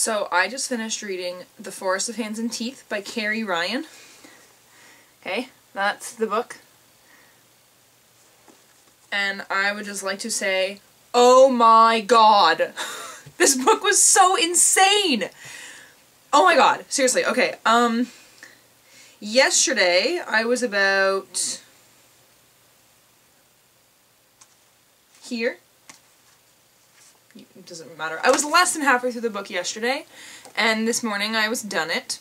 So I just finished reading The Forest of Hands and Teeth by Carrie Ryan. Okay, that's the book. And I would just like to say, oh my god! This book was so insane! Oh my god, seriously, okay, yesterday I was about here. It doesn't matter. I was less than halfway through the book yesterday, and this morning I was done it.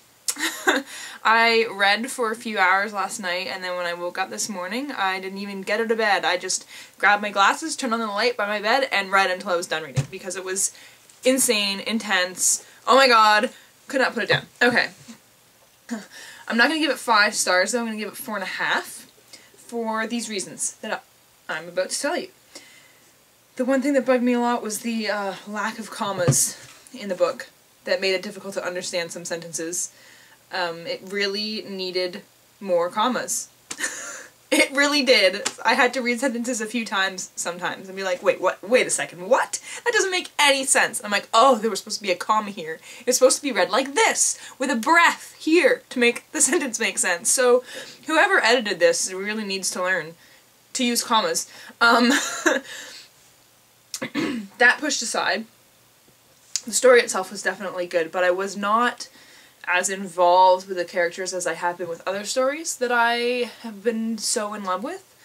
I read for a few hours last night, and then when I woke up this morning, I didn't even get out of bed. I just grabbed my glasses, turned on the light by my bed, and read until I was done reading, because it was insane, intense. Oh my god, could not put it down. Okay. I'm not going to give it 5 stars, though. I'm going to give it 4.5 for these reasons that I'm about to tell you. The one thing that bugged me a lot was the lack of commas in the book that made it difficult to understand some sentences. It really needed more commas. It really did. I had to read sentences a few times sometimes and be like, wait, what? Wait a second, what? That doesn't make any sense. I'm like, oh, there was supposed to be a comma here. It's supposed to be read like this, with a breath here to make the sentence make sense. So whoever edited this really needs to learn to use commas. That pushed aside, the story itself was definitely good, but I was not as involved with the characters as I have been with other stories that I have been so in love with.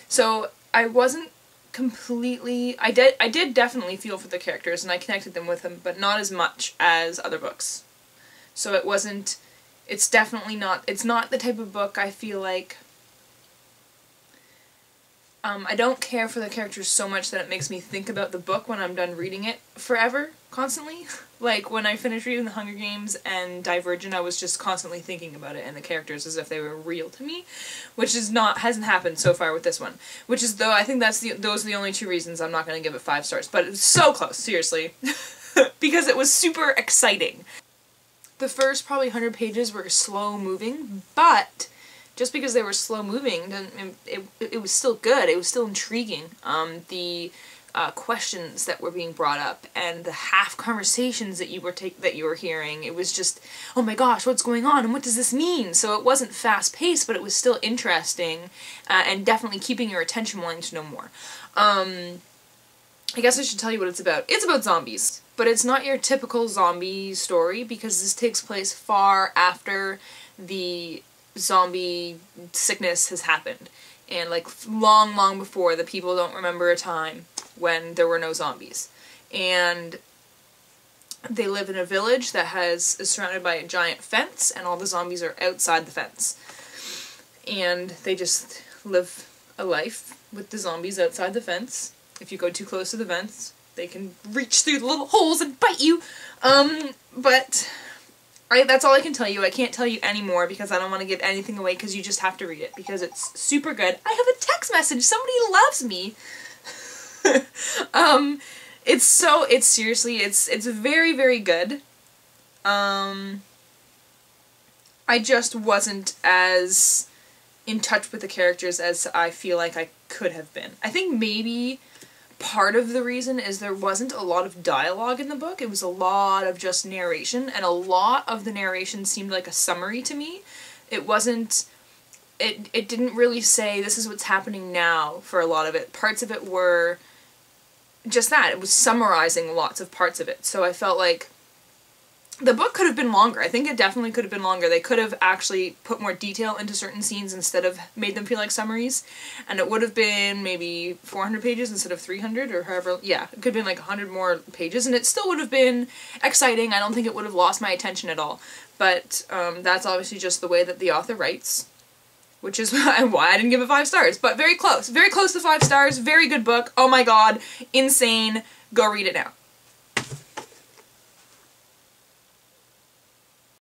So I wasn't completely... I did definitely feel for the characters, and I connected them with them, but not as much as other books. So it wasn't... It's definitely not... It's not the type of book I feel like... I don't care for the characters so much that it makes me think about the book when I'm done reading it forever, constantly. Like, when I finished reading The Hunger Games and Divergent, I was just constantly thinking about it and the characters as if they were real to me, which hasn't happened so far with this one. Which is, though, I think those are the only 2 reasons I'm not going to give it 5 stars. But it was so close, seriously. Because it was super exciting. The first probably 100 pages were slow moving, but... just because they were slow moving, it was still good. It was still intriguing. The questions that were being brought up and the half conversations that you were hearing, it was just, oh my gosh, what's going on and what does this mean? So it wasn't fast paced, but it was still interesting and definitely keeping your attention, wanting to know more. I guess I should tell you what it's about. It's about zombies, but it's not your typical zombie story because this takes place far after the zombie sickness has happened, and like long before the people don't remember a time when there were no zombies, and they live in a village that is surrounded by a giant fence, and all the zombies are outside the fence, and they just live a life with the zombies outside the fence. If you go too close to the fence, they can reach through the little holes and bite you. But that's all I can tell you. I can't tell you any more because I don't want to give anything away because you just have to read it because it's super good. I have a text message. Somebody loves me. It's very, very good. I just wasn't as in touch with the characters as I feel like I could have been. I think maybe part of the reason is there wasn't a lot of dialogue in the book. It was a lot of just narration, and a lot of the narration seemed like a summary to me. It wasn't... It didn't really say, this is what's happening now, for a lot of it. Parts of it were just that. It was summarizing lots of parts of it. So I felt like the book could have been longer. I think it definitely could have been longer. They could have actually put more detail into certain scenes instead of made them feel like summaries. And it would have been maybe 400 pages instead of 300 or however. Yeah, it could have been like 100 more pages and it still would have been exciting. I don't think it would have lost my attention at all. But that's obviously just the way that the author writes, which is why I didn't give it 5 stars. But very close. Very close to 5 stars. Very good book. Oh my god. Insane. Go read it now.